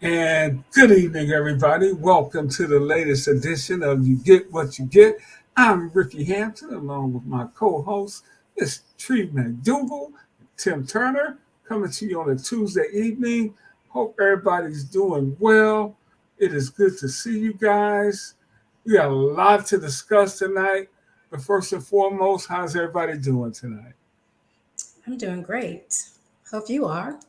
And good evening, everybody. Welcome to the latest edition of You Get What You Get. I'm Rickey Hampton, along with my co-host, Miss Tree McDougal, Tim Turner, coming to you on a Tuesday evening. Hope everybody's doing well. It is good to see you guys. We got a lot to discuss tonight. But first and foremost, how's everybody doing tonight? I'm doing great. Hope you are.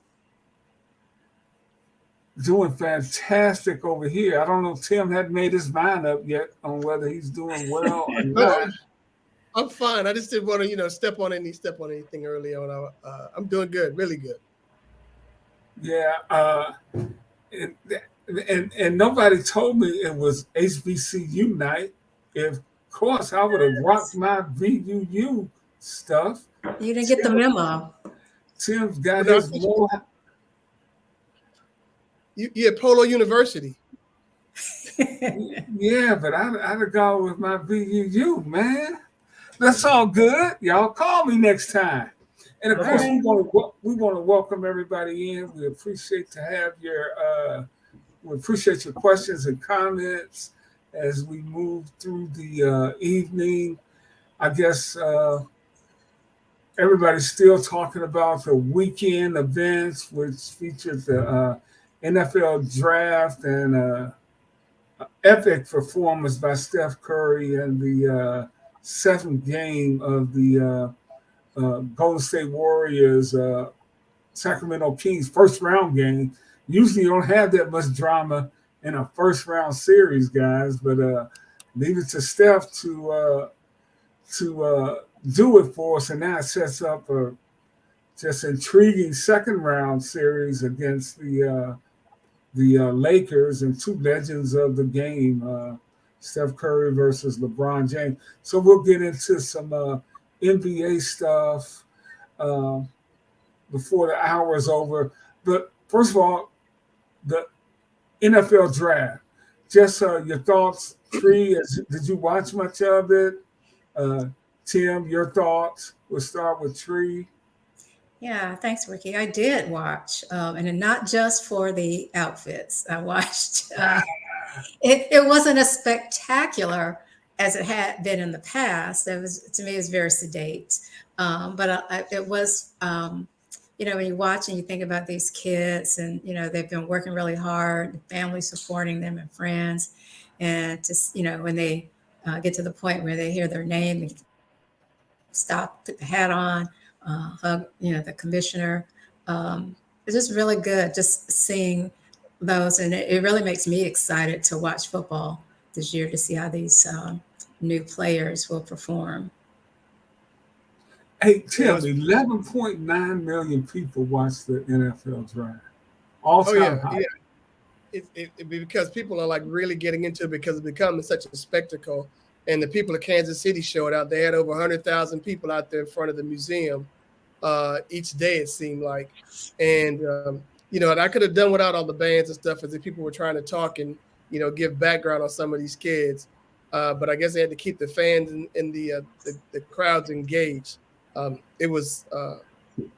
Doing fantastic over here. I don't know, Tim hadn't made his mind up yet on whether he's doing well or No, not. I'm fine. I just didn't want to, step on anything early on. I'm doing good, really good. Yeah, and, and nobody told me it was HBCU night. Of course, I would have rocked my VUU stuff. You didn't get the memo. Tim's got No, his more. you at Polo University. Yeah, but I'd have gone with my VUU, man. That's all good. Y'all call me next time. And of course, we want to welcome everybody in. We appreciate to have we appreciate your questions and comments as we move through the evening. I guess everybody's still talking about the weekend events, which features the NFL draft and epic performance by Steph Curry and the seventh game of the Golden State Warriors Sacramento Kings first round game. Usually you don't have that much drama in a first round series, guys, but leave it to Steph to do it for us, and now it sets up a just intriguing second round series against the Lakers and two legends of the game, Steph Curry versus LeBron James. So we'll get into some NBA stuff before the hour is over. But first of all, the NFL draft. Just your thoughts, Tree. Did you watch much of it? Tim, your thoughts. We'll start with Tree. Yeah, thanks, Ricky. I did watch, and not just for the outfits. I watched. It wasn't as spectacular as it had been in the past. It was, to me, it was very sedate. But it was, when you watch and you think about these kids, and they've been working really hard, the family supporting them and friends, and just when they get to the point where they hear their name, they stop, put the hat on, hug, the commissioner. It's just really good just seeing those, and it really makes me excited to watch football this year to see how these new players will perform. Hey, Tim, 11.9 million people watch the NFL draft. All-time high. Yeah. Because people are like really getting into it because it's becoming such a spectacle. And the people of Kansas City showed out. They had over 100,000 people out there in front of the museum each day, it seemed like. And, and I could have done without all the bands and stuff as if people were trying to talk and, give background on some of these kids. But I guess they had to keep the fans and the crowds engaged. It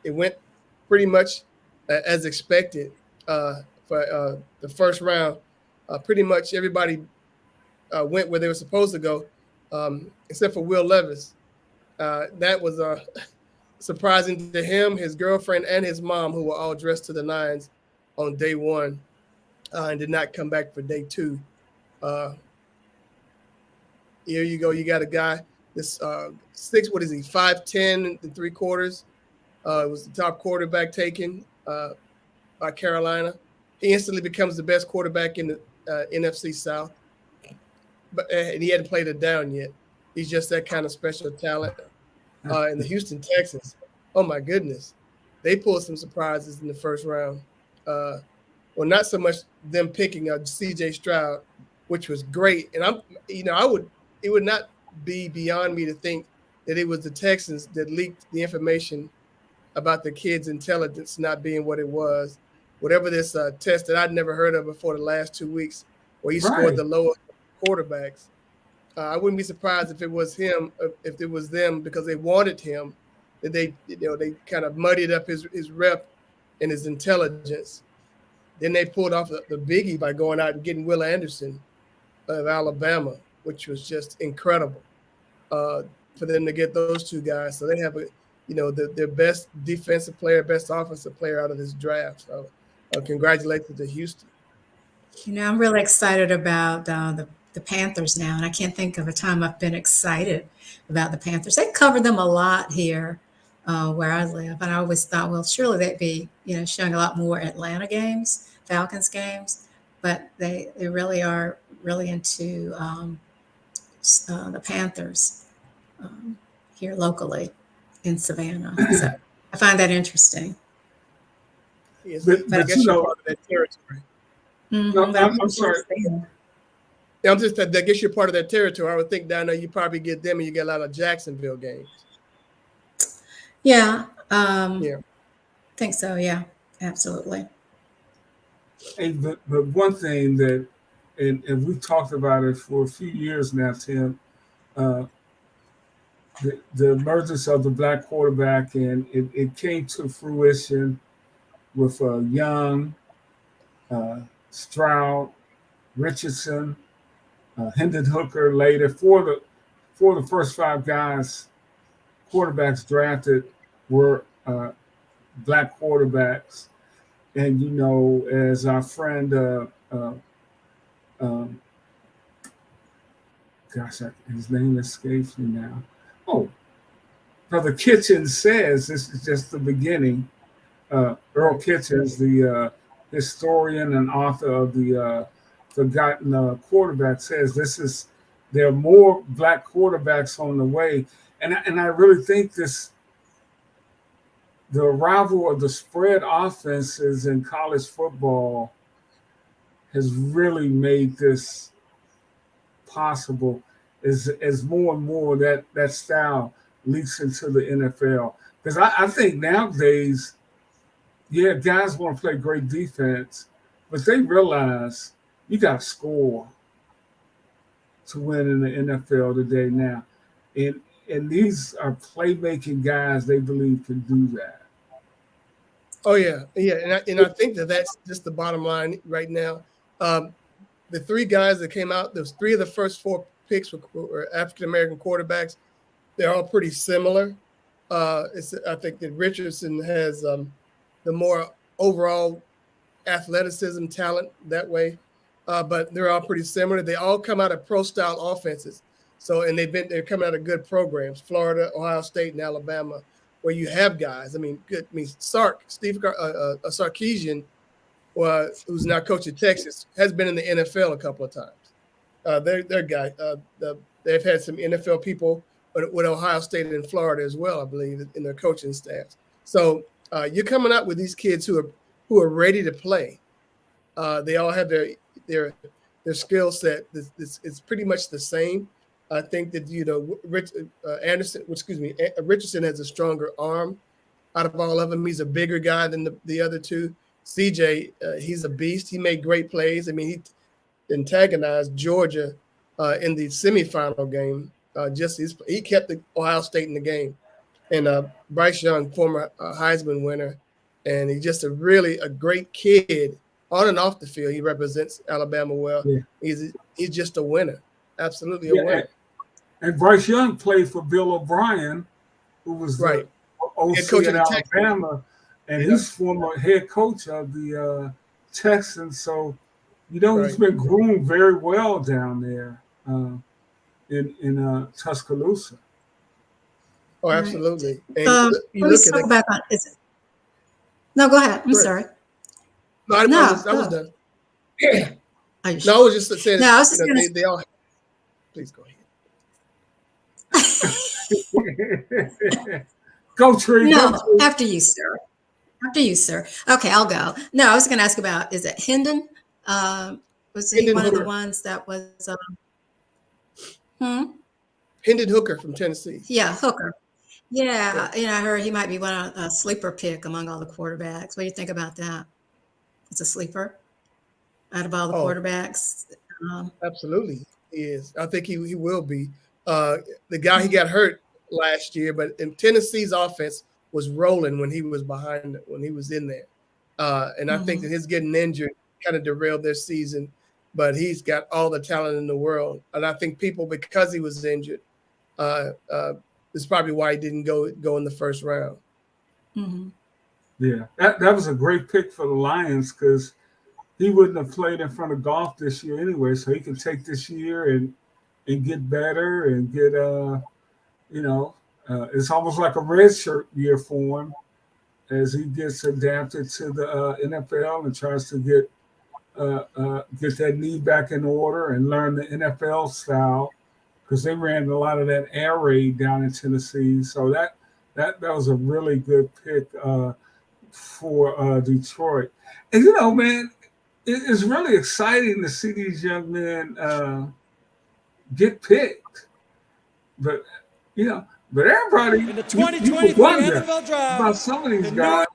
went pretty much as expected for the first round. Pretty much everybody went where they were supposed to go, except for Will Levis. That was surprising to him, his girlfriend, and his mom, who were all dressed to the nines on day one and did not come back for day two. Here you go. You got a guy, this 5'10" and 3/4. Was the top quarterback taken by Carolina. He instantly becomes the best quarterback in the NFC South. And he hadn't played it down yet. He's just that kind of special talent. In the Houston Texans, oh my goodness, they pulled some surprises in the first round. Well, not so much them picking C.J. Stroud, which was great. And it would not be beyond me to think that it was the Texans that leaked the information about the kid's intelligence not being what it was. Whatever this test that I'd never heard of before the last 2 weeks, where he scored the lowest quarterbacks. I wouldn't be surprised if it was him, if it was them, because they wanted him, that they kind of muddied up his rep and his intelligence. Then they pulled off the biggie by going out and getting Will Anderson of Alabama, which was just incredible for them to get those two guys. So they have their best defensive player, best offensive player out of this draft. So congratulations to Houston. I'm really excited about the Panthers now, and I can't think of a time I've been excited about the Panthers. They cover them a lot here where I live, and I always thought, well, surely they'd be showing a lot more Atlanta games, Falcons games, but they really are really into the Panthers here locally in Savannah. So I find that interesting. Yes, but I guess you're part of that territory. Mm-hmm. No, I'm sorry. Yeah, I guess you're part of that territory. I would think down there you probably get them, and you get a lot of Jacksonville games. Yeah. Yeah. I think so. Yeah, absolutely. Hey, but one thing that, and we talked about it for a few years now, Tim, uh, the emergence of the black quarterback, and it came to fruition with Young, Stroud, Richardson, Hendon Hooker later. For the first five guys, quarterbacks drafted were black quarterbacks. And, as our friend, his name escapes me now. Oh, Brother Kitchens says this is just the beginning. Earl Kitchens, the historian and author of the Forgotten Quarterback, says there are more black quarterbacks on the way, and I really think the arrival of the spread offenses in college football has really made this possible as more and more that style leaks into the NFL. Because I think nowadays, yeah, guys want to play great defense, but they realize you got to score to win in the NFL today now. And these are playmaking guys they believe can do that. Oh, yeah. Yeah, and I think that's just the bottom line right now. The three guys that came out, those three of the first four picks were African-American quarterbacks. They're all pretty similar. I think that Richardson has the more overall athleticism, talent that way. But they're all pretty similar. They all come out of pro-style offenses. So, and they're coming out of good programs, Florida, Ohio State, and Alabama, where you have guys. Steve Sarkisian, who's now coach at Texas, has been in the NFL a couple of times. Their guy. They've had some NFL people with Ohio State and Florida as well, I believe, in their coaching staffs. So you're coming up with these kids who are ready to play. They all have their skill set. It's pretty much the same. I think that Richardson has a stronger arm out of all of them. He's a bigger guy than the other two. CJ, he's a beast. He made great plays. He antagonized Georgia in the semifinal game. He kept the Ohio State in the game. And Bryce Young, former Heisman winner, and he's just a great kid on and off the field. He represents Alabama well. Yeah. He's just a winner, absolutely a winner. And Bryce Young played for Bill O'Brien, who was the OC at Alabama, and he's former head coach of the Texans. So, he's been groomed very well down there in Tuscaloosa. Oh, absolutely. Let's talk back on. No, go ahead. I'm sorry. No, I was done. I was just saying. No, I was just going to. They all. Please go ahead. Go, Tree. No, go, Tree. After you, sir. Okay, I'll go. No, I was going to ask about, is it Hendon? Was he one of the ones that was? Hendon Hooker from Tennessee. Yeah, Hooker. Yeah, I heard he might be a sleeper pick among all the quarterbacks. What do you think about that? It's a sleeper out of all the quarterbacks. Absolutely, he is. I think he will be. The guy, he got hurt last year, but in Tennessee's offense was rolling when he was in there. And I think that his getting injured kind of derailed their season. But he's got all the talent in the world, and I think people, because he was injured, is probably why he didn't go in the first round. Mm-hmm. Yeah, that was a great pick for the Lions because he wouldn't have played in front of golf this year anyway, so he can take this year and get better and get it's almost like a redshirt year for him as he gets adapted to the NFL and tries to get that knee back in order and learn the NFL style because they ran a lot of that air raid down in Tennessee. So that was a really good pick for Detroit. And man, it's really exciting to see these young men get picked. But everybody in the 2023 NFL draft about some of these guys.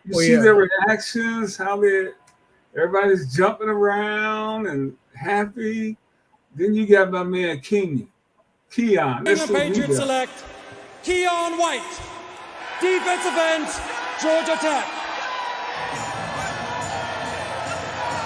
You see their reactions, how everybody's jumping around and happy. Then you got my man Keon. The Patriots select Keon White, defensive end, Georgia Tech.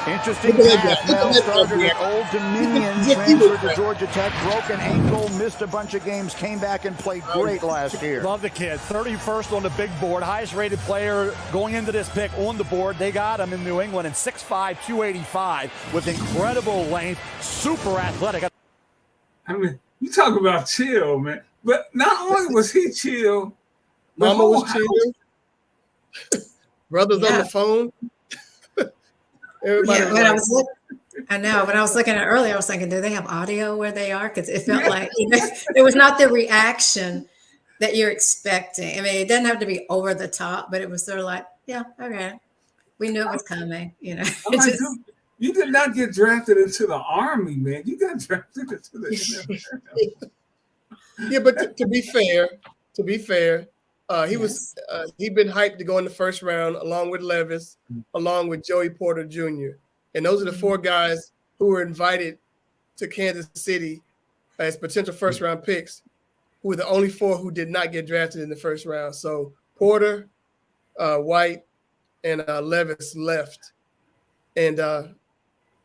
Interesting pass. Mel started at Old Dominion, transferred to Georgia Tech, broke an ankle, missed a bunch of games, came back and played great last year. Love the kid. 31st on the big board, highest rated player going into this pick on the board. They got him in New England, and 6'5", 285 with incredible length, super athletic. I mean, you talk about chill, man. But not only was he chill, Mama was chill. Brothers on the phone. Everybody when I was looking at it earlier, I was thinking, do they have audio where they are? Because it felt like it was not the reaction that you're expecting. I mean, it doesn't have to be over the top, but it was sort of like, yeah, okay, we knew it was coming. You did not get drafted into the Army, man. You got drafted into the NFL. Yeah, but to be fair, he'd been hyped to go in the first round along with Levis, along with Joey Porter Jr. And those are the four guys who were invited to Kansas City as potential first round picks, who were the only four who did not get drafted in the first round. So Porter, White, and Levis left. And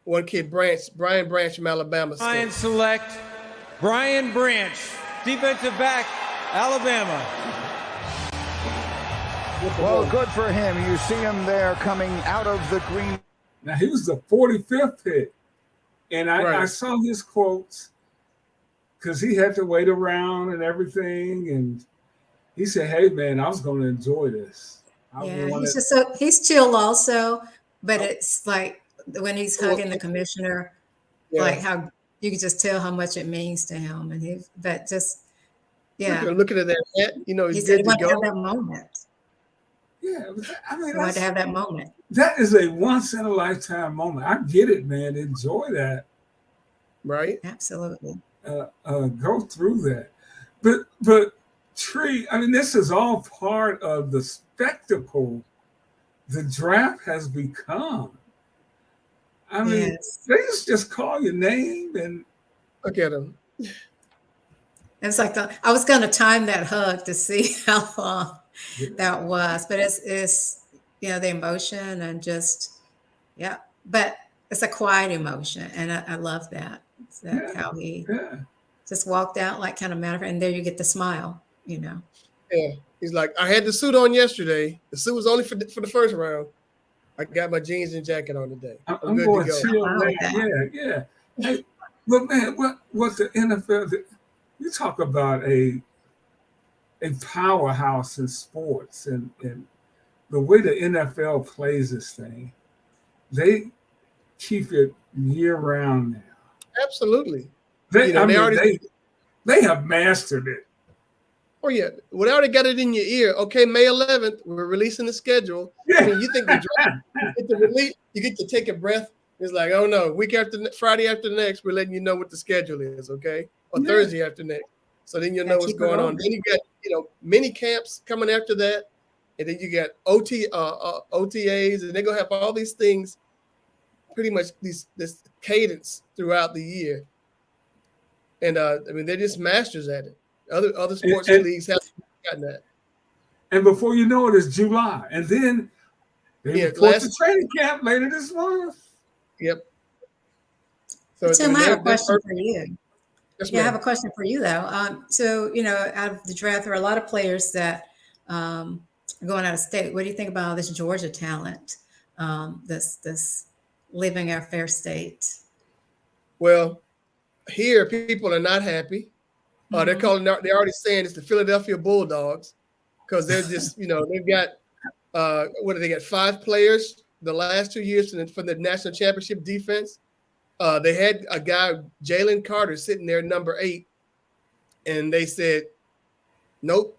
one kid, Brian Branch from Alabama. Lions select Brian Branch, defensive back, Alabama. Well, good for him. You see him there coming out of the green. Now, he was the 45th pick. And I saw his quotes because he had to wait around and everything. And he said, hey, man, I was going to enjoy this. He's chill also. But it's like when he's hugging the commissioner, like how you can just tell how much it means to him. And looking at that hat, he said he wanted to have that moment. Yeah, I mean, he wanted to have that moment. That is a once in a lifetime moment. I get it, man. Enjoy that. Right? Absolutely. Go through that. But Tree, I mean, this is all part of the spectacle the draft has become. I mean, they used to just call your name and look at him. It's like I was going to time that hug to see how long that was, but it's the emotion and just but it's a quiet emotion, and I love that. It's how he just walked out like kind of matter of fact, and there you get the smile. Yeah, he's like, I had the suit on yesterday. The suit was only for the first round. I got my jeans and jacket on today. I'm good to go. Chill, yeah. Hey, but man, what the NFL? You talk about a powerhouse in sports, and the way the NFL plays this thing, they keep it year round now. Absolutely. They have mastered it. Oh yeah, we already got it in your ear. Okay, May 11th, we're releasing the schedule. Yeah. I mean, you think you get to take a breath. It's like, oh no, Friday after next, we're letting you know what the schedule is. Okay, or Thursday after next. So then you'll know what's going on. Then you got mini camps coming after that, and then you got OTAs, and they're gonna have all these things, pretty much this cadence throughout the year. And I mean, they're just masters at it. Other sports leagues have gotten that. And before you know it, it's July. And then they report to training camp later this month. Yep. So Tim, I have a question for you. Yes, I have a question for you, though. So, out of the draft, there are a lot of players that are going out of state. What do you think about this Georgia talent, this leaving our fair state? Well, here people are not happy. They're already saying it's the Philadelphia Bulldogs because they're just, they've got what do they got? 5 players the last 2 years from the national championship defense. They had a guy, Jalen Carter, sitting there number 8, and they said, nope,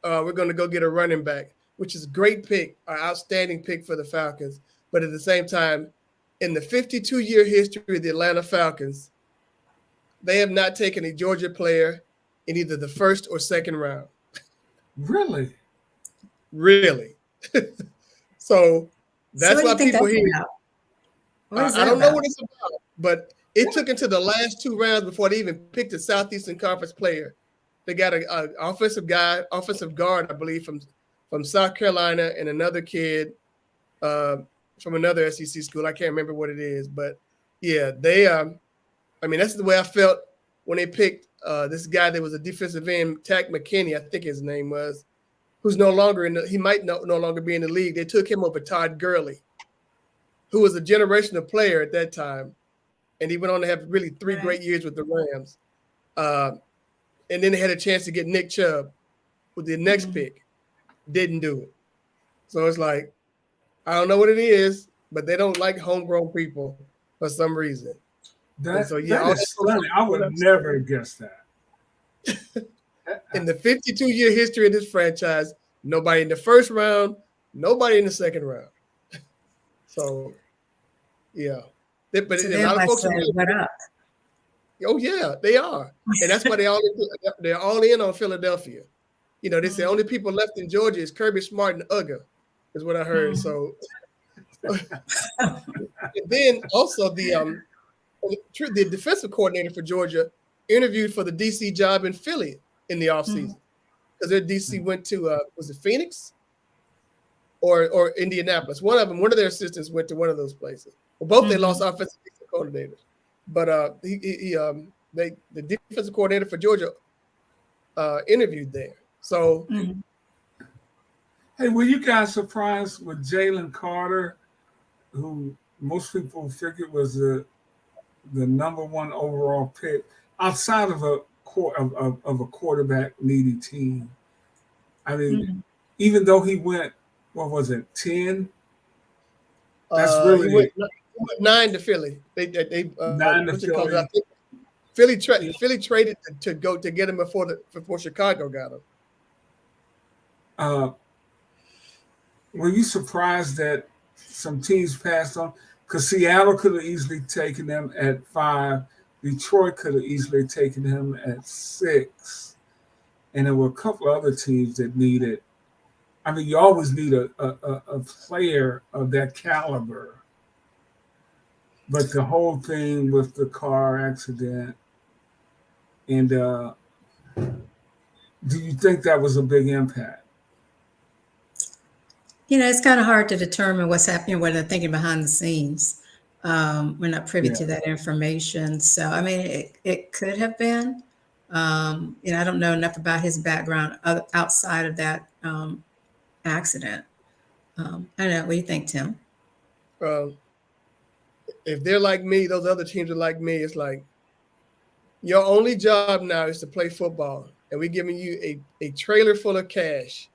we're going to go get a running back, which is a great pick, an outstanding pick for the Falcons. But at the same time, in the 52-year history of the Atlanta Falcons, they have not taken a Georgia player in either the first or second round. Really? Really. So that's why people here. I don't know what it's about, but it took until the last 2 rounds before they even picked a Southeastern Conference player. They got an offensive guard, I believe, from South Carolina, and another kid from another SEC school. I can't remember what it is, but yeah, they. That's the way I felt when they picked this guy that was a defensive end, Tack McKinney, I think his name was, who's no longer he might no longer be in the league. They took him over Todd Gurley, who was a generational player at that time. And he went on to have really 3 great years with the Rams. And then they had a chance to get Nick Chubb with the next pick. Didn't do it. So it's like, I don't know what it is, but they don't like homegrown people for some reason. That is funny. I would have never guessed that. In the 52-year history of this franchise, nobody in the first round, nobody in the second round. So, yeah. But a lot of folks are up. Oh, yeah, they are. And that's why they're all in on Philadelphia. They say only people left in Georgia is Kirby Smart and Uga, is what I heard. So, and then also the defensive coordinator for Georgia interviewed for the DC job in Philly in the offseason because their DC went to was it Phoenix or Indianapolis? One of their assistants went to one of those places. Well, both they lost offensive coordinators, but the defensive coordinator for Georgia interviewed there. So, hey, were you guys surprised with Jalen Carter, who most people figured was the number 1 overall pick outside of a quarterback needy team? I mean, even though he went, what was it, 10? That's really he went 9 to Philly. They 9 to Philly. I think Philly traded to get him before Chicago got him. Were you surprised that some teams passed on? Because Seattle could have easily taken him at 5. Detroit could have easily taken him at 6. And there were a couple of other teams that needed. I mean, you always need a player of that caliber. But the whole thing with the car accident, and do you think that was a big impact? It's kind of hard to determine what's happening, what they're thinking behind the scenes. We're not privy to that information. So, I mean, it could have been. I don't know enough about his background outside of that accident. I don't know. What do you think, Tim? If they're like me, those other teams are like me. It's like your only job now is to play football, and we're giving you a trailer full of cash.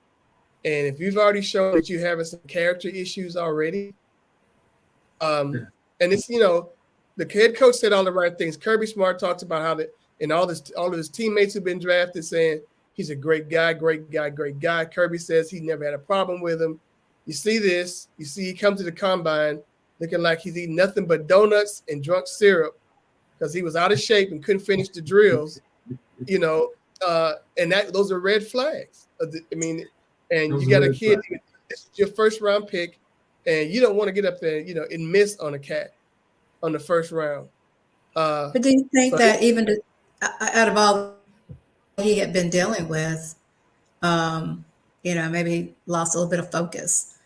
And if you've already shown that you're having some character issues already, and it's the head coach said all the right things. Kirby Smart talks about how and all of his teammates who've been drafted saying he's a great guy, great guy, great guy. Kirby says he never had a problem with him. You see this. You see he comes to the combine looking like he's eating nothing but donuts and drunk syrup because he was out of shape and couldn't finish the drills, and those are red flags. I mean, and those you got a kid, it's your first round pick, and you don't want to get up there, and miss on the first round. But do you think that even out of all he had been dealing with, maybe lost a little bit of focus,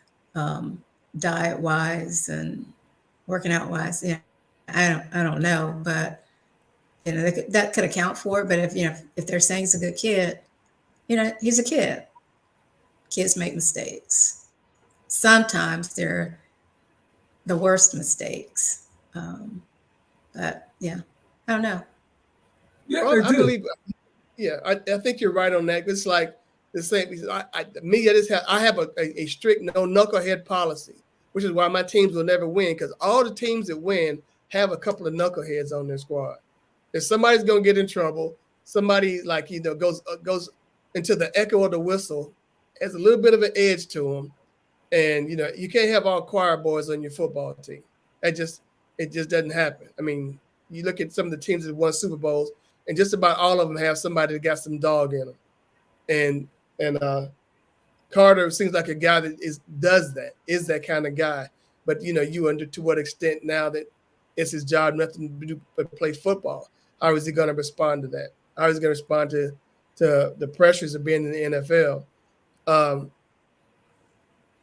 diet wise and working out wise. I don't know, but that could account for it. But if they're saying he's a good kid, he's a kid. Kids make mistakes. Sometimes they're the worst mistakes. But yeah, I don't know. Yeah, well, I believe. Yeah, I think you're right on that. It's like the same. I have a strict no knucklehead policy, which is why my teams will never win, because all the teams that win have a couple of knuckleheads on their squad. If somebody's gonna get in trouble, somebody goes into the echo of the whistle, has a little bit of an edge to them, and you can't have all choir boys on your football team. It just doesn't happen. I mean, you look at some of the teams that won Super Bowls, and just about all of them have somebody that got some dog in them. And Carter seems like a guy that is that kind of guy. But you wonder to what extent now that it's his job, nothing to do but play football. How is he going to respond to that? How is he going to respond to the pressures of being in the NFL?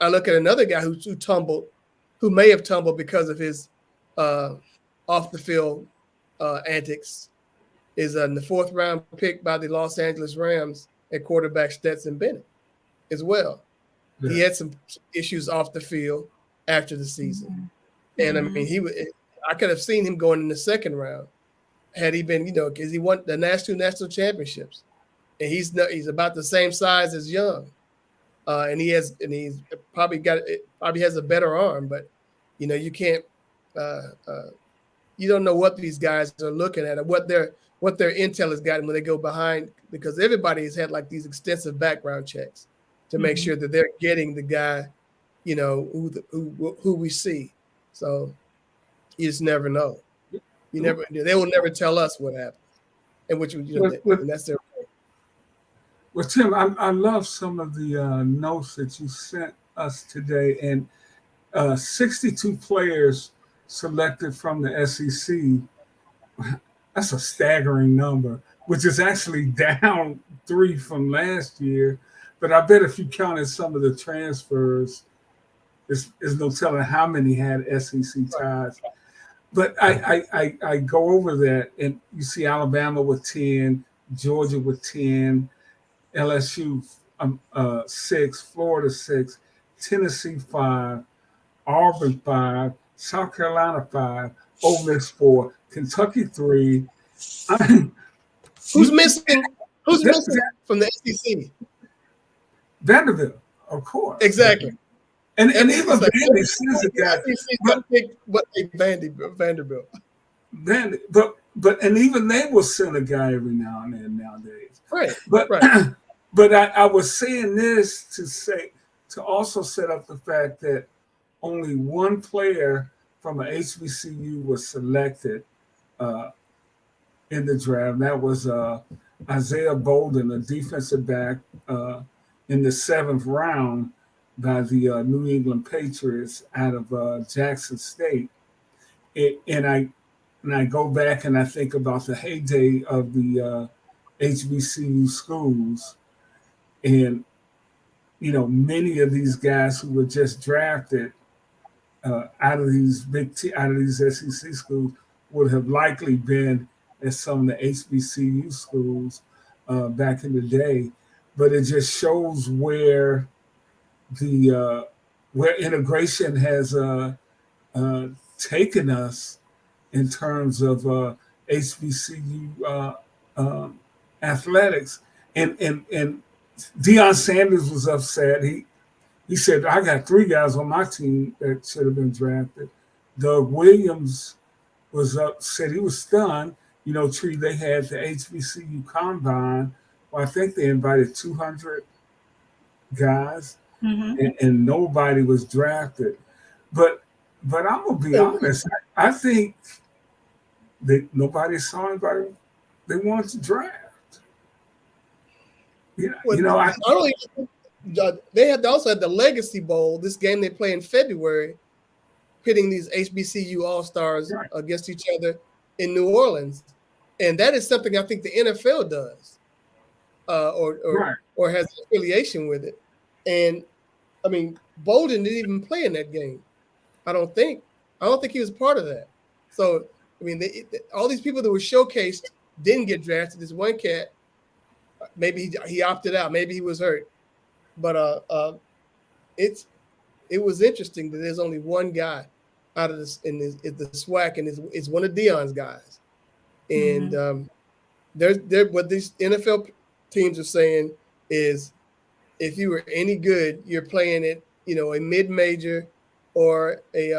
I look at another guy who may have tumbled because of his off the field antics. Is in the 4th round pick by the Los Angeles Rams at quarterback Stetson Bennett as well. Yeah. He had some issues off the field after the season. Mm-hmm. And I mean, I could have seen him going in the 2nd round had he been, because he won the national championships, and he's about the same size as Young, and he's probably has a better arm, but you can't, you don't know what these guys are looking at or what their intel has gotten when they go behind, because everybody has had like these extensive background checks to make sure that they're getting the guy, who we see. So you just never know. They will never tell us what happened, and and that's their point. Well, Tim, I love some of the notes that you sent us today, and 62 players selected from the SEC. That's a staggering number, which is actually down 3 from last year. But I bet if you counted some of the transfers, there's no telling how many had SEC ties. But I go over that, and you see Alabama with 10, Georgia with 10, LSU 6, Florida 6, Tennessee 5, Auburn 5, South Carolina 5, Ole Miss 4, Kentucky 3. Who's missing? Who's missing from the SEC? Vanderbilt, of course. Exactly. And even Vandy sends a guy. What Vanderbilt? But and even they will send a guy every now and then nowadays. Right. But I was saying this to also set up the fact that only one player from an HBCU was selected in the draft. And that was Isaiah Bolden, a defensive back in the 7th round by the New England Patriots out of Jackson State. And I go back and I think about the heyday of the HBCU schools, and many of these guys who were just drafted out of these SEC schools would have likely been at some of the HBCU schools back in the day. But it just shows where where integration has taken us in terms of HBCU athletics. And Deion Sanders was upset. He said, I got 3 guys on my team that should have been drafted. Doug Williams was upset. He was stunned. Tree, they had the HBCU combine. Well, I think they invited 200 guys, and nobody was drafted. But I'm going to be honest. I think that nobody saw anybody they wanted to draft. They also had the Legacy Bowl, this game they play in February, pitting these HBCU All-Stars against each other in New Orleans. And that is something I think the NFL does or has affiliation with it. And I mean, Bolden didn't even play in that game. I don't think he was part of that. So I mean, all these people that were showcased didn't get drafted. This one cat, maybe he opted out. Maybe he was hurt. But it was interesting that there's only one guy out of this in the SWAC, and it's one of Deion's guys. And they're what these NFL teams are saying is, if you were any good, you're playing at a mid-major or a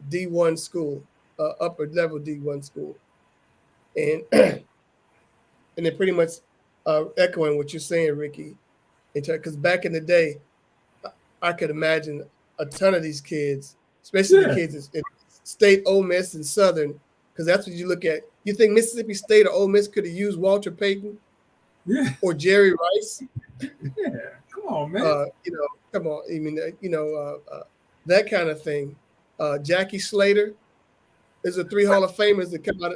D1 school, upper level D1 school, and they're pretty much echoing what you're saying, Ricky. Because back in the day, I could imagine a ton of these kids, especially the kids in State, Ole Miss, and Southern, because that's what you look at. You think Mississippi State or Ole Miss could have used Walter Payton or Jerry Rice? Yeah, come on, man. Come on. I mean, that kind of thing. Jackie Slater. There's 3 Hall of Famers that come out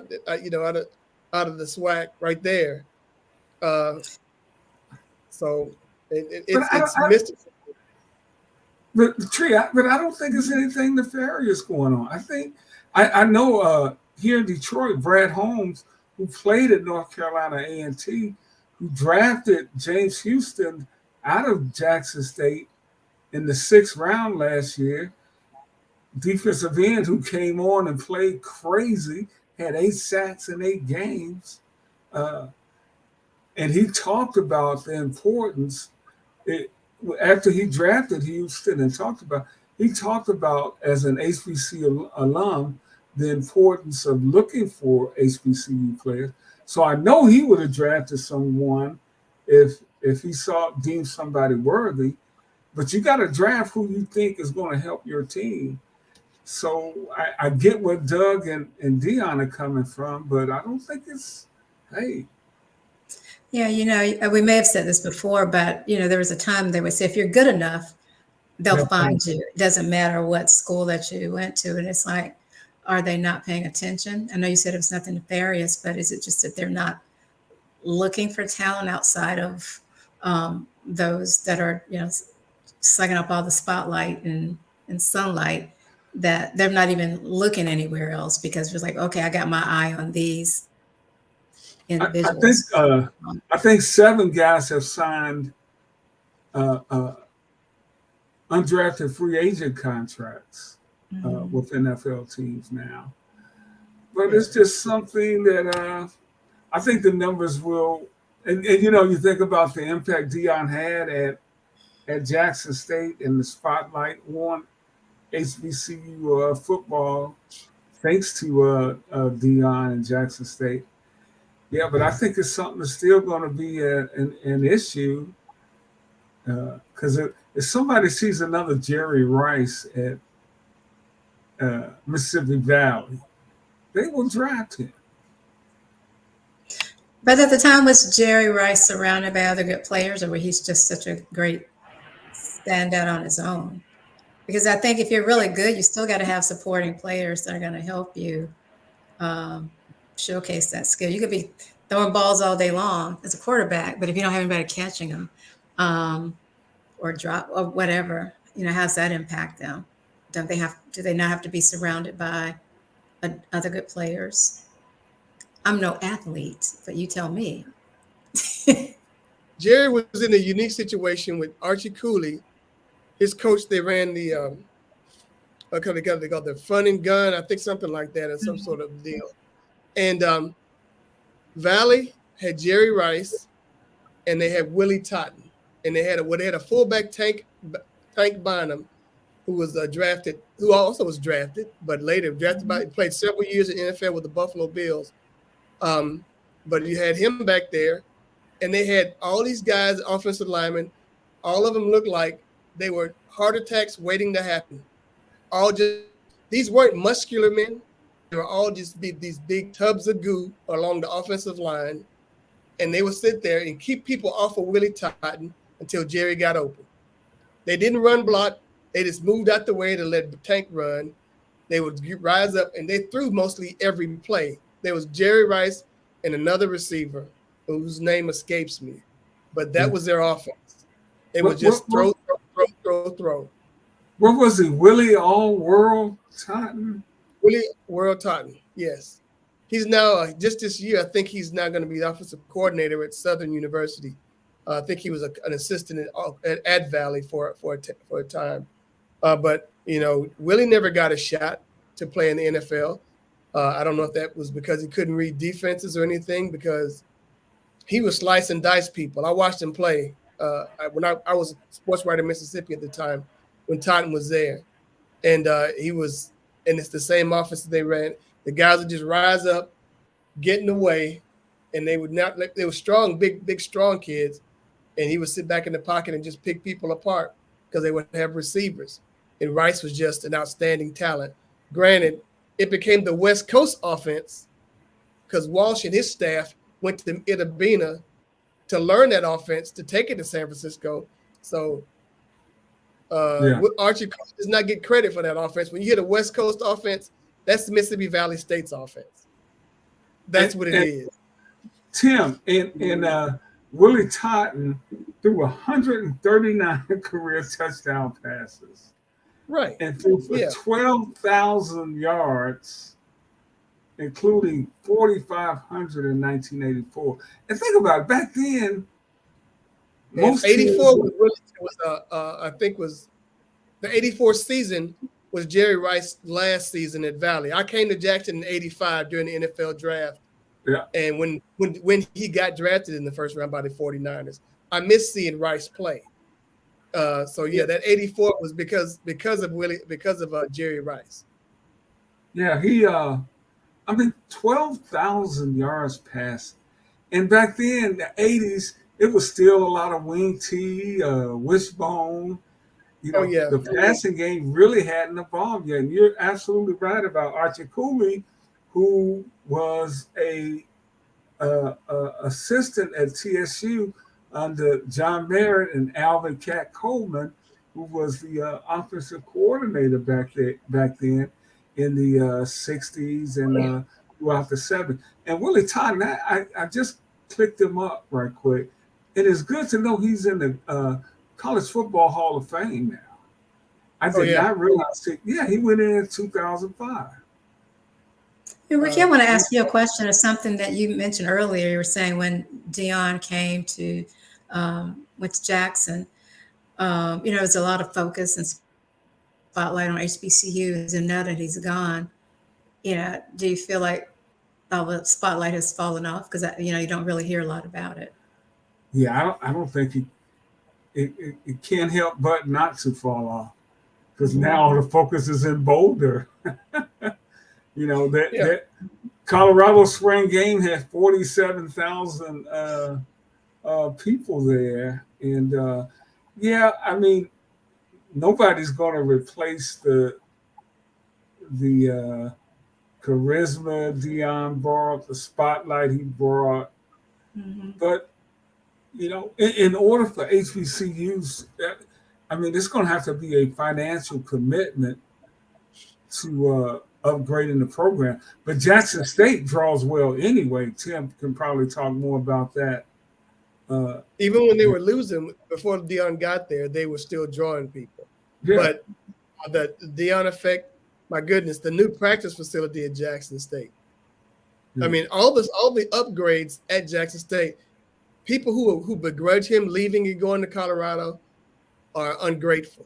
of the SWAC right there. So it's mystical. But I don't think there's anything nefarious going on. I think I know here in Detroit, Brad Holmes, who played at North Carolina A&T, who drafted James Houston out of Jackson State in the 6th round last year, defensive end who came on and played crazy, had 8 sacks in 8 games. And he talked about the importance. After he drafted Houston and he talked about as an HBCU alum, the importance of looking for HBCU players. So I know he would have drafted someone if he deemed somebody worthy, but you got to draft who you think is going to help your team. So I get where Doug and Deion are coming from, but I don't think it's, hey. Yeah, we may have said this before, but, there was a time they would say, if you're good enough, they'll find you. It doesn't matter what school that you went to. And it's like, are they not paying attention? I know you said it was nothing nefarious, but is it just that they're not looking for talent outside of those that are, sucking up all the spotlight and sunlight, that they're not even looking anywhere else because it's like, okay, I got my eye on these individuals. I think 7 guys have signed undrafted free agent contracts with NFL teams now. But it's just something that I think the numbers will, and you think about the impact Deion had at Jackson State and the spotlight on HBCU football, thanks to Deion and Jackson State. Yeah, but I think it's something that's still going to be an issue because if somebody sees another Jerry Rice at Mississippi Valley, they will draft him. But at the time, was Jerry Rice surrounded by other good players, or was he just such a great standout on his own? Because I think if you're really good, you still got to have supporting players that are going to help you showcase that skill. You could be throwing balls all day long as a quarterback, but if you don't have anybody catching them or drop or whatever, how's that impact them? Do they not have to be surrounded by other good players? I'm no athlete, but you tell me. Jerry was in a unique situation with Archie Cooley. His coach, they ran the they called the fun and gun, I think something like that, or some sort of deal. And Valley had Jerry Rice, and they had Willie Totten, and they had a fullback Tank Bynum, who was drafted, who also was drafted, but later played several years in the NFL with the Buffalo Bills. But you had him back there, and they had all these guys, offensive linemen. All of them looked like they were heart attacks waiting to happen. These weren't muscular men. They were all just these big tubs of goo along the offensive line, and they would sit there and keep people off of Willie Totten until Jerry got open. They didn't run block. They just moved out the way to let Tank run. They would rise up, and they threw mostly every play. There was Jerry Rice and another receiver whose name escapes me, but that was their offense. They would just throw go throw. What was he? Willie All-World Totten? Willie World Totten, yes. He's now, just this year, I think he's now going to be the offensive coordinator at Southern University. I think he was an assistant at Valley for a time. But, Willie never got a shot to play in the NFL. I don't know if that was because he couldn't read defenses or anything, because he was slice and dice people. I watched him play when I was a sports writer in Mississippi at the time when Totten was there. And and it's the same offense that they ran. The guys would just rise up, get in the way, and they would not – they were strong, big, strong kids, and he would sit back in the pocket and just pick people apart because they would have receivers. And Rice was just an outstanding talent. Granted, it became the West Coast offense because Walsh and his staff went to Itabena to learn that offense, to take it to San Francisco. So Archie does not get credit for that offense. When you hear the West Coast offense, that's the Mississippi Valley State's offense. That's what it is. Tim, and Willie Totten threw 139 career touchdown passes. Right. And threw for 12,000 yards, including 4,500 in 1984. And think about it, back then, most 84 was the 84 season was Jerry Rice's last season at Valley. I came to Jackson in 85 during the NFL draft. Yeah. And when he got drafted in the first round by the 49ers, I missed seeing Rice play. That 84 was because of Jerry Rice. Yeah, he 12,000 yards passed. And back then, the 80s, it was still a lot of wing T, wishbone. The passing game really hadn't evolved yet. And you're absolutely right about Archie Cooley, who was a assistant at TSU under John Merritt and Alvin Cat Coleman, who was the offensive coordinator back then in the 60s and throughout the 70s. And Willie Totten, I just clicked him up right quick. It is good to know he's in the College Football Hall of Fame now. I did not realize it. Yeah, he went in 2005. Hey, Ricky, I want to ask you a question of something that you mentioned earlier. You were saying when Dion came to went to Jackson, there's a lot of focus and spotlight on HBCUs, and now that he's gone, do you feel like all the spotlight has fallen off because you don't really hear a lot about it? Yeah, I don't think it can't help but not to fall off because now the focus is in Boulder. That Colorado spring game had 47,000 people there, and nobody's going to replace the charisma Dion brought, the spotlight he brought, but. In order for HBCUs, it's going to have to be a financial commitment to upgrading the program. But Jackson State draws well anyway. Tim can probably talk more about that. Even when they were losing, before Dion got there, they were still drawing people. Yeah. But the Dion effect, my goodness, the new practice facility at Jackson State. Yeah. All the upgrades at Jackson State, people who begrudge him leaving and going to Colorado are ungrateful,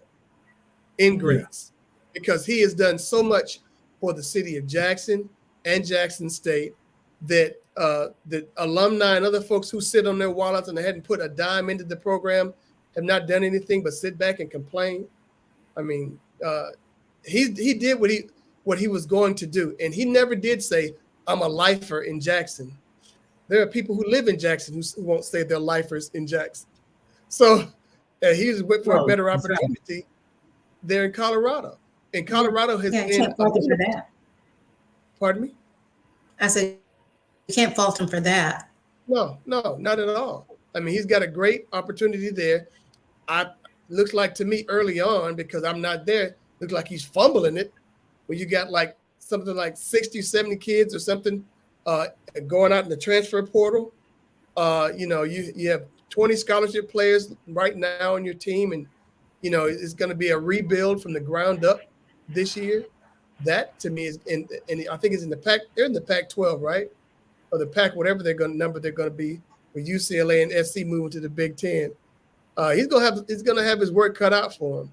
ingrates, because he has done so much for the city of Jackson and Jackson State that the alumni and other folks who sit on their wallets and they hadn't put a dime into the program have not done anything but sit back and complain. He did what he was going to do, and he never did say, "I'm a lifer in Jackson." There are people who live in Jackson who won't say they're lifers in Jackson. So he's waiting for a better opportunity there in Colorado. And Colorado has been. Can't fault him for that. Pardon me? I said, you can't fault him for that. No, not at all. He's got a great opportunity there. Looks like to me early on, because I'm not there, looks like he's fumbling it. When you got like something like 60, 70 kids or something going out in the transfer portal. You have 20 scholarship players right now on your team, and it's going to be a rebuild from the ground up this year. That to me is and I think it's in the Pac. They're in the Pac-12, right? Or the Pac, whatever they're going to be with UCLA and SC moving to the Big Ten. He's gonna have his work cut out for him.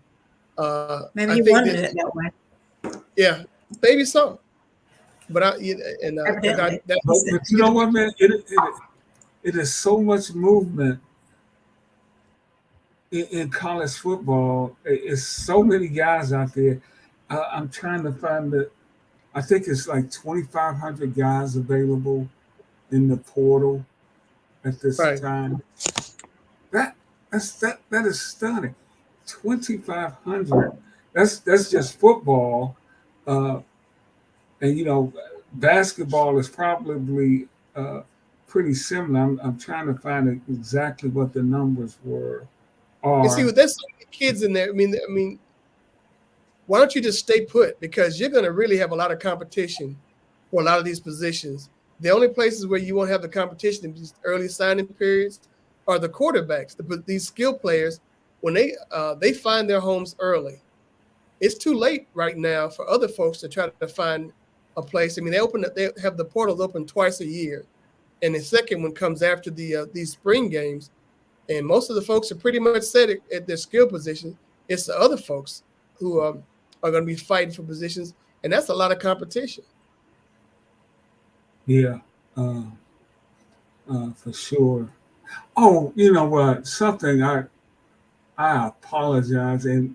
Maybe he wanted it that way. Yeah, maybe so. But but you know what, man? It is so much movement in college football. It's so many guys out there. I'm trying to find I think it's like 2,500 guys available in the portal at this time. That is stunning. 2,500. That's just football, and basketball is probably pretty similar. I'm trying to find exactly what the numbers were. You see, there's so many kids in there. I mean, why don't you just stay put? Because you're going to really have a lot of competition for a lot of these positions. The only places where you won't have the competition in these early signing periods are the quarterbacks. These skill players, when they find their homes early, it's too late right now for other folks to try to find a place. I mean, they have the portals open twice a year, and the second one comes after these spring games. And most of the folks are pretty much set at their skill position. It's the other folks who are going to be fighting for positions, and that's a lot of competition. Yeah, for sure. Oh, you know what? Something I apologize and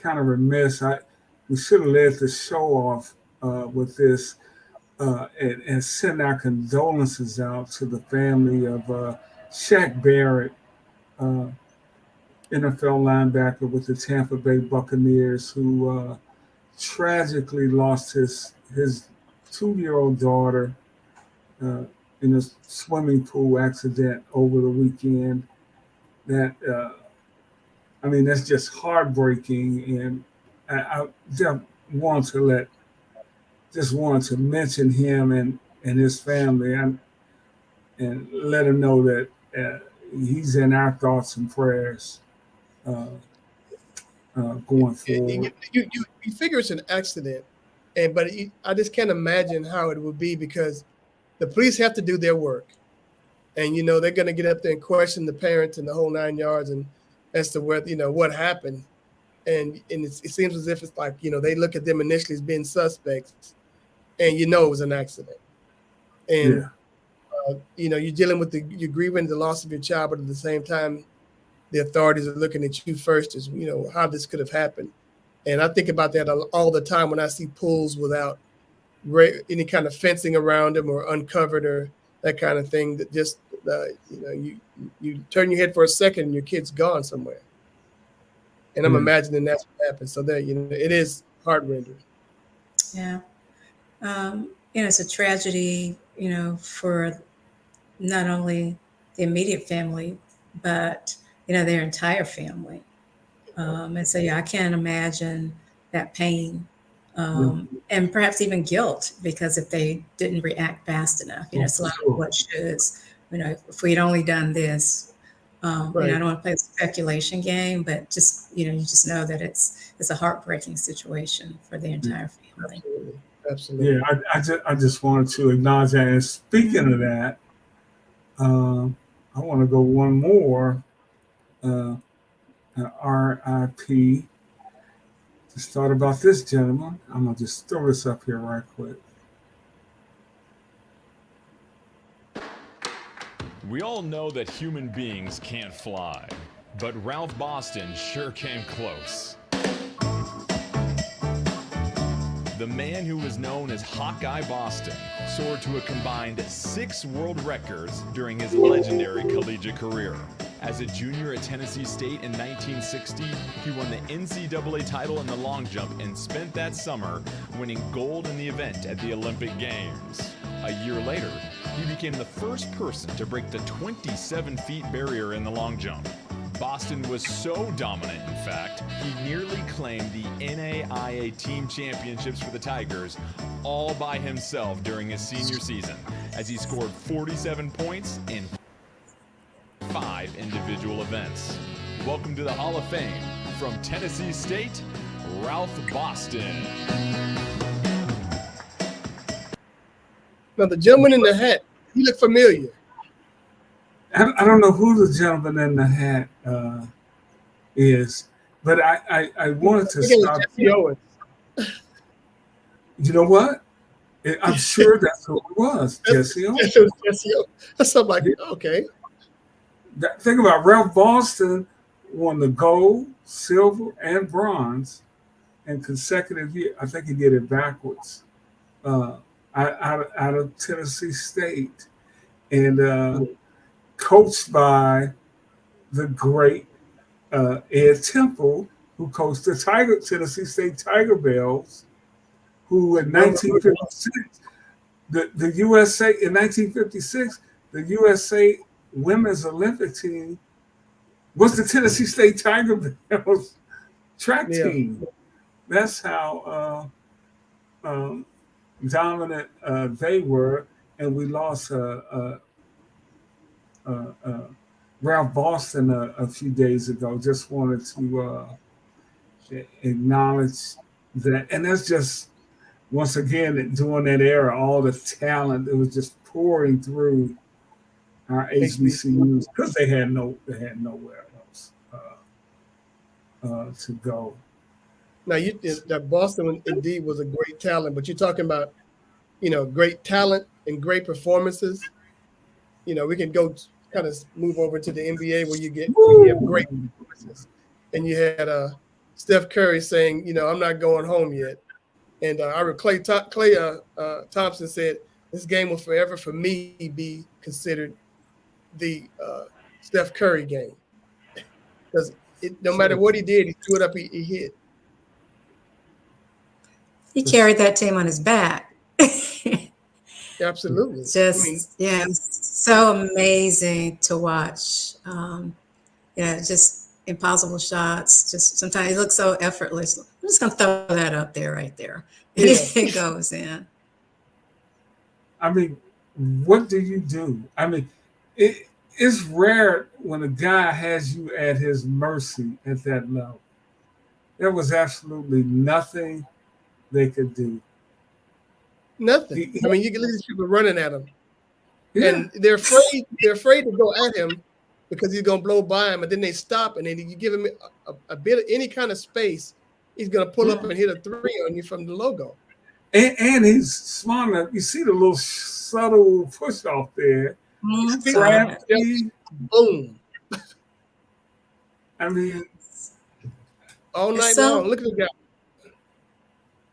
kind of remiss. We should have led the show off with this and send our condolences out to the family of Shaq Barrett, NFL linebacker with the Tampa Bay Buccaneers, who tragically lost his 2-year-old daughter in a swimming pool accident over the weekend. That's just heartbreaking, and I just wanted to mention him and his family and let him know that he's in our thoughts and prayers going forward. You figure it's an accident, but I just can't imagine how it would be, because the police have to do their work, and they're going to get up there and question the parents and the whole 9 yards and as to what happened, and it seems as if it's like they look at them initially as being suspects, and it was an accident, and you're dealing with you're grieving the loss of your child, but at the same time, the authorities are looking at you first as how this could have happened. And I think about that all the time when I see pools without any kind of fencing around them or uncovered or that kind of thing. That just you turn your head for a second and your kid's gone somewhere. And I'm imagining that's what happened. So there, it is heart-rending. Yeah, it's a tragedy, for not only the immediate family, but their entire family. And so, I can't imagine that pain, and perhaps even guilt, because if they didn't react fast enough, it's a lot of what shoulds. If we'd only done this, I don't want to play the speculation game, but just you just know that it's a heartbreaking situation for the entire family. Absolutely. Yeah, I just wanted to acknowledge that. And speaking of that, I want to go one more. RIP. Just thought about this gentleman. I'm gonna just throw this up here right quick. We all know that human beings can't fly, but Ralph Boston sure came close. The man who was known as Hawkeye Boston soared to a combined 6 world records during his legendary collegiate career. As a junior at Tennessee State in 1960, he won the NCAA title in the long jump and spent that summer winning gold in the event at the Olympic Games. A year later, he became the first person to break the 27-feet barrier in the long jump. Boston was so dominant, in fact, he nearly claimed the NAIA team championships for the Tigers all by himself during his senior season, as he scored 47 points in 5 individual events. Welcome to the Hall of Fame, from Tennessee State, Ralph Boston. Now, the gentleman in the hat, he looked familiar. I don't know who the gentleman in the hat is, but I wanted to stop. Jesse Owens. You know what? I'm sure that's who it was, Jesse Owens. Jesse Owens. So I'm like, okay. Think about Ralph Boston won the gold, silver, and bronze in consecutive years. I think he did it backwards. Out of Tennessee State, and coached by the great Ed Temple, who coached the Tennessee State Tiger Bells, who in 1956, the USA in 1956, the USA Women's Olympic team was the Tennessee State Tiger Bells track team. That's how dominant they were, and we lost Ralph Boston a few days ago. Just wanted to acknowledge that, and that's just once again during that era, all the talent that was just pouring through our HBCUs because they had nowhere else to go. Now, that Boston indeed was a great talent, but you're talking about, great talent and great performances. We can go kind of move over to the NBA where you have great performances. And you had Steph Curry saying, I'm not going home yet. And I heard Klay Thompson said, this game will forever for me be considered the Steph Curry game. Because no matter what he did, he threw it up, he hit. He carried that team on his back. Absolutely. So amazing to watch. Just impossible shots. Just sometimes it looks so effortless. I'm just gonna throw that up there, right there. It goes in. I mean, what do you do? I mean, it's rare when a guy has you at his mercy at that level. There was absolutely nothing they could do. Nothing. I mean, you can look at these people running at him, and they're afraid. They're afraid to go at him because he's gonna blow by him, and then they stop, and then you give him a bit of any kind of space, he's gonna pull up and hit a three on you from the logo. And he's smart enough. You see the little subtle push off there. Boom. I mean, all night long. Look at the guy.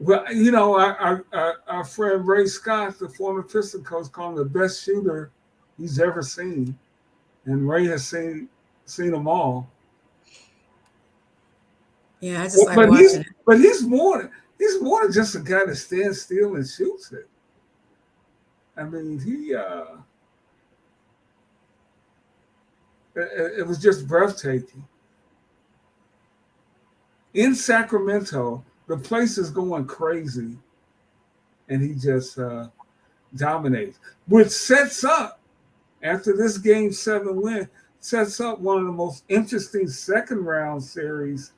Well, our friend Ray Scott, the former Piston coach, called him the best shooter he's ever seen, and Ray has seen them all. Yeah, I just like watching it. But he's more than just a guy that stands still and shoots it. I mean, it was just breathtaking. In Sacramento, the place is going crazy, and he just dominates, which sets up, after this Game 7 win, sets up one of the most interesting second-round series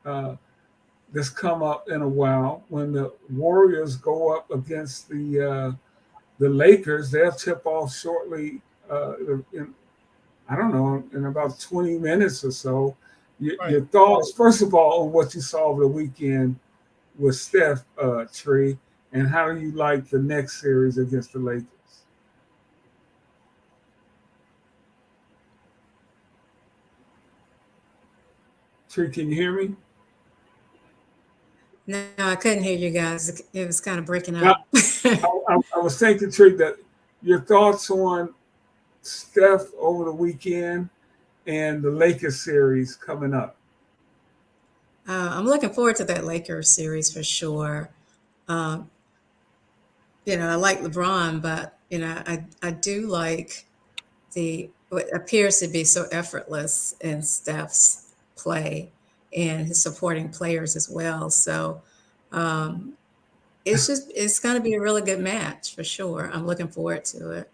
that's come up in a while. When the Warriors go up against the Lakers, they'll tip off shortly, in about 20 minutes or so. Your thoughts, first of all, on what you saw over the weekend with Steph, Tree, and how do you like the next series against the Lakers? Tree, can you hear me? No, I couldn't hear you guys. It was kind of breaking up. I was thinking, Tree, that your thoughts on Steph over the weekend and the Lakers series coming up. I'm looking forward to that Lakers series for sure. I like LeBron, but I do like what appears to be so effortless in Steph's play and his supporting players as well. So it's going to be a really good match for sure. I'm looking forward to it.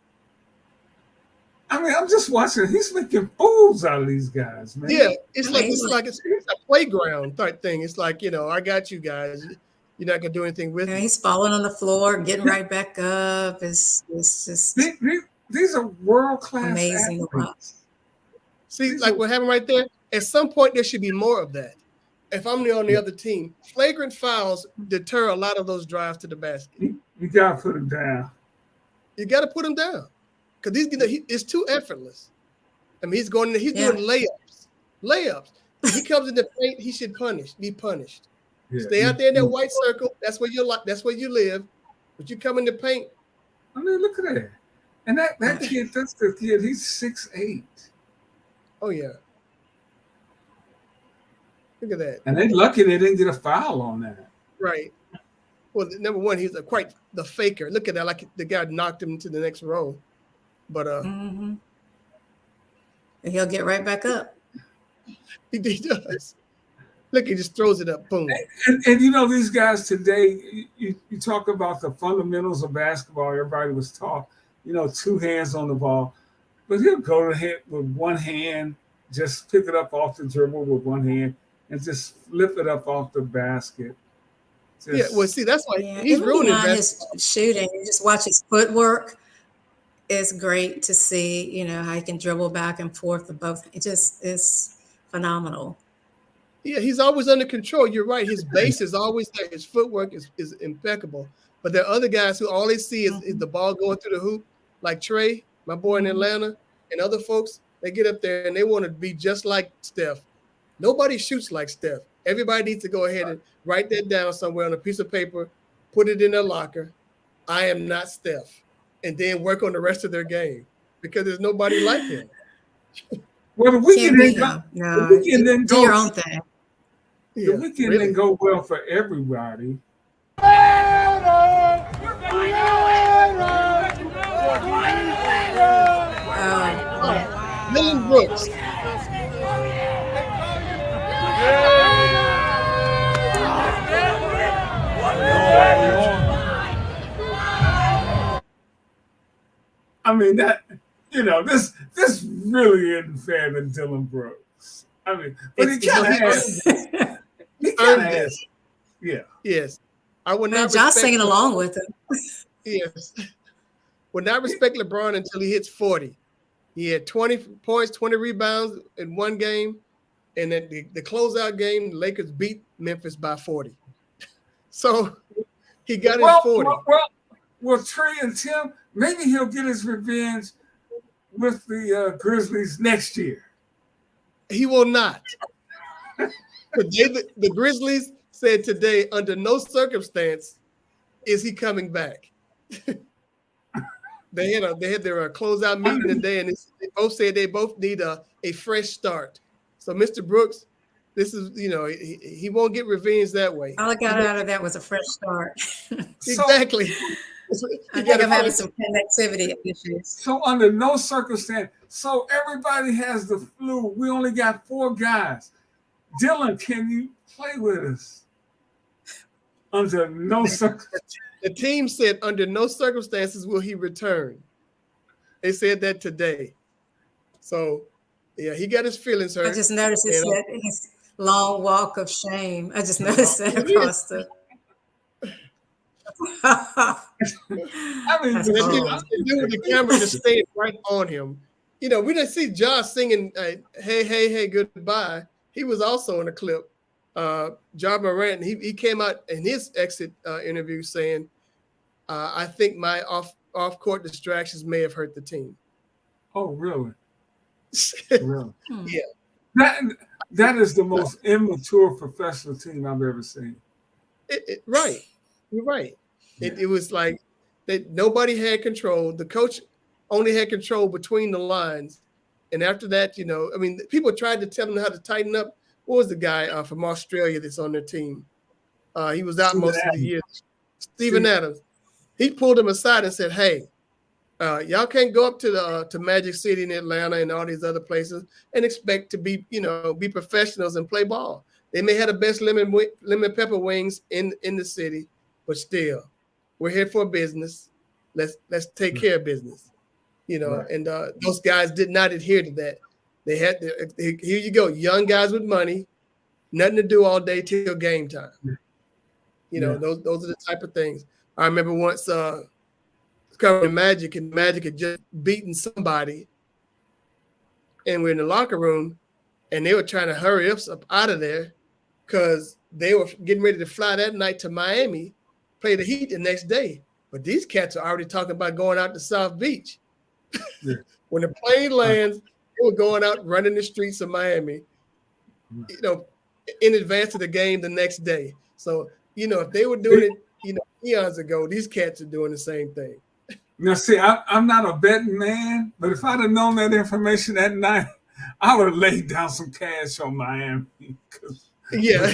I mean, I'm just watching. He's making fools out of these guys, man. Yeah, it's a playground type thing. It's like, I got you guys. You're not gonna do anything with me. He's falling on the floor, getting right back up. It's just These are world-class amazing. athletes. See, like what happened right there. At some point, there should be more of that. If I'm on the other team, flagrant fouls deter a lot of those drives to the basket. You gotta put him down. You got to put him down because it's too effortless. I mean, he's doing layups. If he comes in the paint, he should be punished. Yeah. Stay out there in that white circle. That's where that's where you live. But you come in the paint. I mean, look at that. And that kid, that's the kid. He's 6'8". Oh yeah. Look at that. And they're lucky they didn't get a foul on that. Right. Well, number one, he's quite the faker. Look at that, like the guy knocked him to the next row. But and he'll get right back up. He does. Look, he just throws it up. Boom. And these guys today, you talk about the fundamentals of basketball. Everybody was taught, 2 hands on the ball. But he'll go to hit with one hand, just pick it up off the dribble with one hand, and just flip it up off the basket. Well, see, that's why he's ruining his shooting. You just watch his footwork. It's great to see, how he can dribble back and forth with both. It just is phenomenal. Yeah, he's always under control. You're right. His base is always there. His footwork is impeccable. But there are other guys who all they see is the ball going through the hoop, like Trey, my boy in Atlanta, and other folks. They get up there and they want to be just like Steph. Nobody shoots like Steph. Everybody needs to go ahead and write that down somewhere on a piece of paper, put it in their locker. I am not Steph. And then work on the rest of their game because there's nobody like him. Well, the weekend didn't go. Do your own thing. The weekend didn't go well for everybody. Dylan Brooks. I mean, this really isn't fair to Dylan Brooks. I mean, but he kind of has. Yeah. Yes. I would not. Josh singing along with him. Yes. Would not respect LeBron until he hits 40. He had 20 points, 20 rebounds in one game. And then the closeout game, the Lakers beat Memphis by 40. So he got his 40. Well, Trey and Tim, maybe he'll get his revenge with the Grizzlies next year. He will not. The Grizzlies said today, under no circumstance is he coming back. They had their closeout meeting today, and they both said they both need a fresh start. So, Mr. Brooks, this is, he won't get revenge that way. All I got out of that was a fresh start. Exactly. I think I'm having some connectivity issues. So under no circumstance, so everybody has the flu. We only got 4 guys. Dylan, can you play with us? Under no circumstances. The team said under no circumstances will he return. They said that today. So, yeah, he got his feelings hurt. I just noticed it said his long walk of shame. I just noticed that across the. I mean, the camera just stayed right on him. We didn't see Josh singing hey, goodbye. He was also in a clip. Ja Morant, he came out in his exit interview saying, I think my off-court distractions may have hurt the team. Oh, really? Really? Yeah. That is the most immature professional team I've ever seen. Right. You're right. Yeah. It was like that nobody had control. The coach only had control between the lines. And after that, people tried to tell him how to tighten up. What was the guy from Australia that's on their team? He was out most of the year. Steven Adams. He pulled him aside and said, hey, y'all can't go up to Magic City in Atlanta and all these other places and expect to be professionals and play ball. They may have the best lemon pepper wings in the city, but still, we're here for business. Let's take care of business. Right. and those guys did not adhere to that. They had here you go, young guys with money, nothing to do all day till game time. Those are the type of things. I remember once covering Magic, and Magic had just beaten somebody, and we're in the locker room, and they were trying to hurry us up out of there because they were getting ready to fly that night to Miami, play the Heat the next day. But these cats are already talking about going out to South Beach. Yeah. When the plane lands, they were going out running the streets of Miami, in advance of the game the next day. So, if they were doing it, eons ago, these cats are doing the same thing. Now, see, I'm not a betting man, but if I'd have known that information that night, I would have laid down some cash on Miami. Yeah.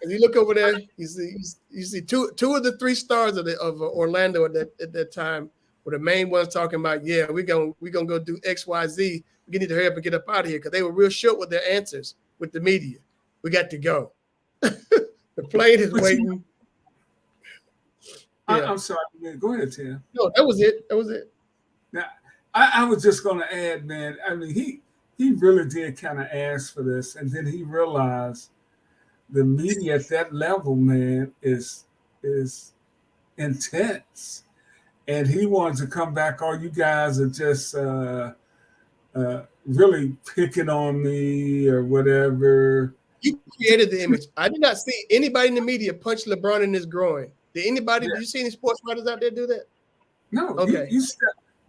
And you look over there, you see two of the three stars of Orlando at that time were the main ones talking about, we're gonna go do X, Y, Z. We need to hurry up and get up out of here because they were real short with their answers with the media. We got to go. The plane is waiting. I'm sorry, man. Go ahead, Tim. No, that was it. Now, I was just going to add, man. I mean, he really did kind of ask for this, and then he realized the media at that level, man, is intense, and he wanted to come back. Oh, you guys are just really picking on me or whatever. You created the image. I did not see anybody in the media punch LeBron in his groin. Did you see any sports writers out there do that? No. Okay.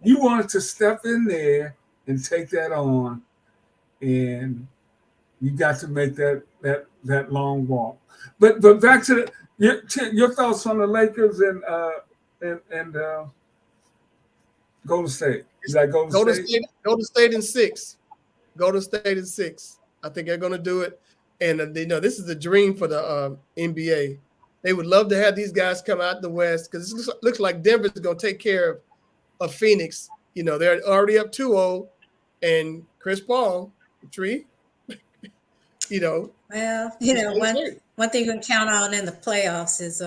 You wanted to step in there and take that on, and you got to make that long walk. But back to your thoughts on the Lakers and Golden State. Is that Golden State? Golden State in 6. Golden State in 6. I think they're going to do it. And this is a dream for the NBA. They would love to have these guys come out the West because it looks like Denver's going to take care of Phoenix. They're already up 2-0, and Chris Paul, the tree. Well, one thing you can count on in the playoffs is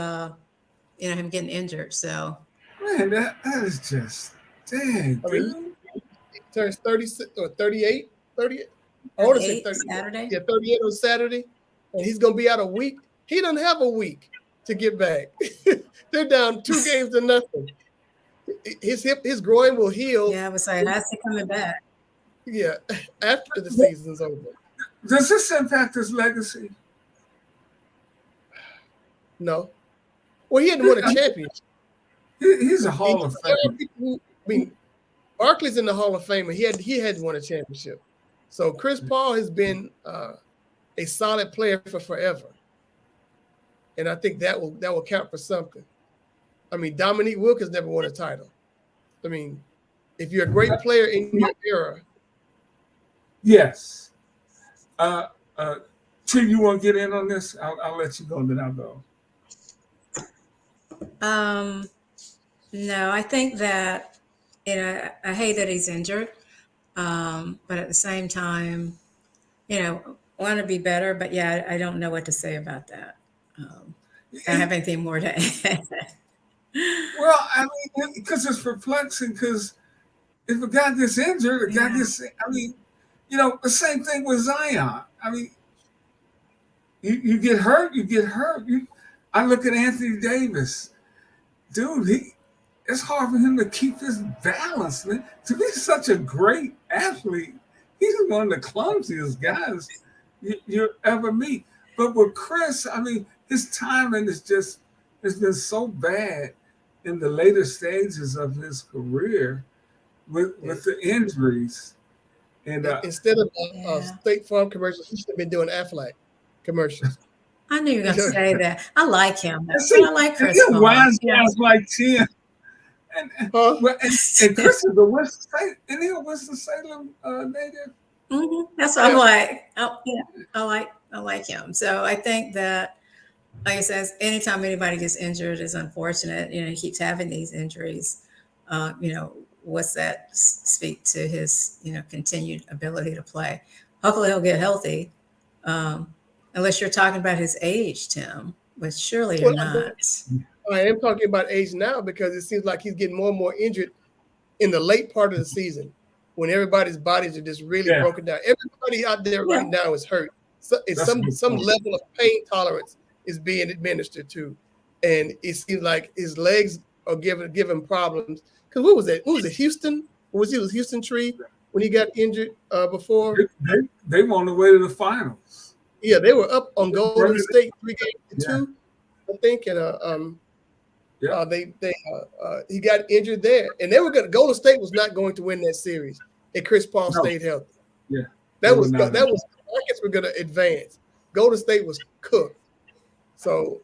him getting injured. So, man, that is just dang. I mean, he turns 36 or 38. I want to say 38. Saturday. Yeah, 38 on Saturday, and he's going to be out a week. He doesn't have a week to get back. They're down 2 games to nothing. His groin will heal. Yeah, I was like, how's he coming back? Yeah, after the season's over. Does this impact his legacy? No. Well, he hadn't won a championship. He's a Hall of Famer. Barkley's in the Hall of Fame, and he hadn't won a championship. So Chris Paul has been a solid player for forever. And I think that will count for something. I mean, Dominique Wilkins never won a title. I mean, if you're a great player in your era. Yes. Tim, you want to get in on this? I'll let you go, and then I'll go. No, I think that, I hate that he's injured. But at the same time, want to be better. But yeah, I don't know what to say about that. I don't have anything more to add. Well, I mean, because it's perplexing. Because if a guy gets injured, the same thing with Zion. I mean, you get hurt, I look at Anthony Davis, dude. It's hard for him to keep his balance, man. To be such a great athlete, he's one of the clumsiest guys you ever meet. But with Chris, I mean, his timing has been so bad in the later stages of his career with the injuries. And instead of State Farm commercials, he should have been doing Aflac commercials. I knew you were going to say that. I like him. I like Chris Paul. Wise guys like Tim. And Chris is a Winston-Salem native. Mm-hmm. That's what I'm like. I like him. So I think that, like I said, anytime anybody gets injured is unfortunate. He keeps having these injuries. What's that speak to his, continued ability to play? Hopefully he'll get healthy. Unless you're talking about his age, Tim, but surely you're not. I am talking about age now because it seems like he's getting more and more injured in the late part of the season when everybody's bodies are just really broken down. Everybody out there right now is hurt. So it's some level of pain tolerance is being administered to, and it seems like his legs are giving problems. Because what was it? What was it? Houston? Was Houston Tree when he got injured before? They were on the way to the finals. Yeah, they were up on Golden State 3-2, I think, and he got injured there, and they were going. Golden State was not going to win that series if Chris Paul stayed healthy. Yeah, that was the Rockets were going to advance. Golden State was cooked, so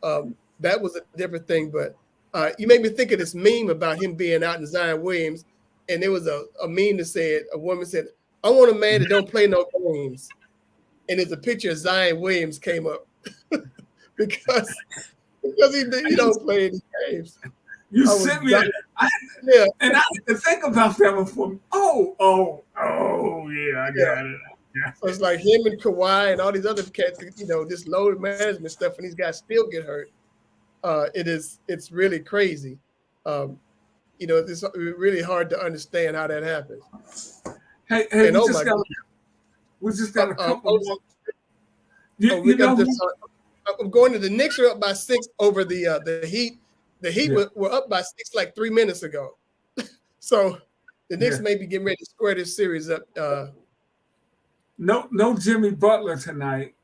that was a different thing. But you made me think of this meme about him being out in Zion Williams, and there was a meme that said a woman said, "I want a man that don't play no games," and there's a picture of Zion Williams came up because he don't play any games. You sent me and I had to think about that before. Oh, yeah, I got it. Yeah. So it's like him and Kawhi and all these other cats, this load management stuff, and these guys still get hurt. It's really crazy. It's really hard to understand how that happens. Hey, we just got a couple more. I'm going to the Knicks are up by 6 over the Heat. The Heat were up by 6 like 3 minutes ago. So the Knicks may be getting ready to square this series up. No Jimmy Butler tonight.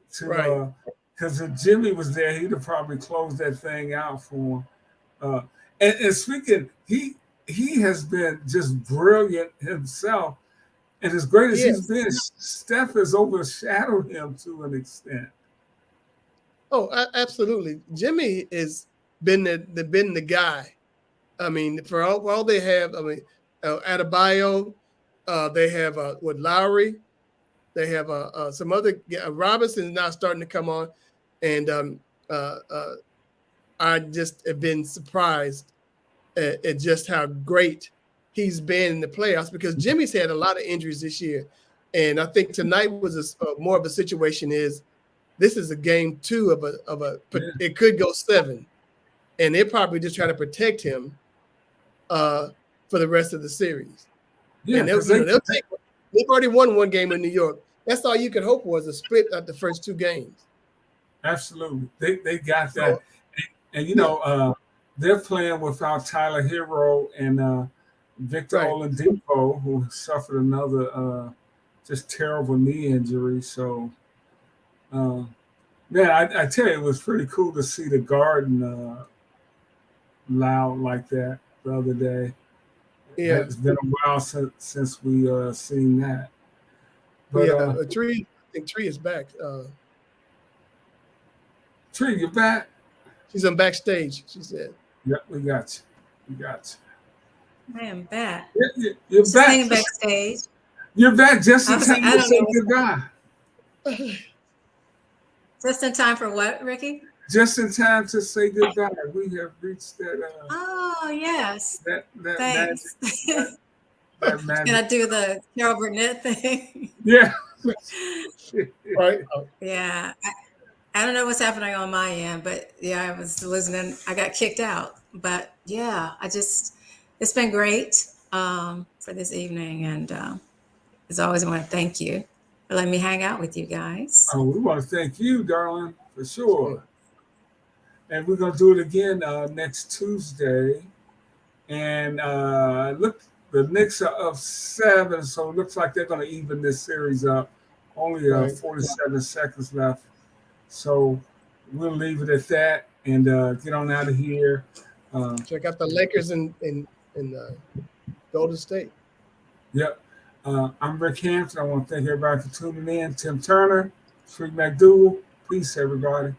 Because if Jimmy was there, he'd have probably closed that thing out for him. And speaking, he has been just brilliant himself. And as great as he's been, Steph has overshadowed him to an extent. Oh, absolutely. Jimmy has been the guy. I mean, for all they have, Adebayo, they have Lowry, they have some other Robinson is now starting to come on, and I just have been surprised at just how great he's been in the playoffs because Jimmy's had a lot of injuries this year, and I think tonight was more of a situation is. This is a game 2 of a it could go 7, and they're probably just trying to protect him for the rest of the series. Yeah, and they've already won 1 game in New York. That's all you could hope was a split at the first 2 games. Absolutely, they got that, and they're playing without Tyler Hero and Victor Oladipo, who suffered another just terrible knee injury. So. I tell you, it was pretty cool to see the Garden loud like that the other day. Yeah, it's been a while since we seen that. But, I think Tree is back. Tree, you back? She's on backstage. She said. Yep, we got you. I am back. You're back. Backstage. You're back just in time to say goodbye. Just in time for what, Ricky? Just in time to say goodbye. We have reached that. Oh, yes. Thanks. That magic. Can I do the Carol Burnett thing? Yeah. Right. Yeah. I don't know what's happening on my end, but I was listening. I got kicked out. But it's been great for this evening. And as always, I want to thank you. Let me hang out with you guys. Oh, we want to thank you, darling, for sure. And we're going to do it again next Tuesday. And look, the Knicks are up 7, so it looks like they're going to even this series up. Only 47 seconds left. So we'll leave it at that and get on out of here. Check out the Lakers in Golden State. Yep. I'm Rick Hampton. I want to thank everybody for tuning in. Tim Turner, Freak McDougal. Peace, everybody.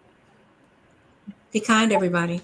Be kind, everybody.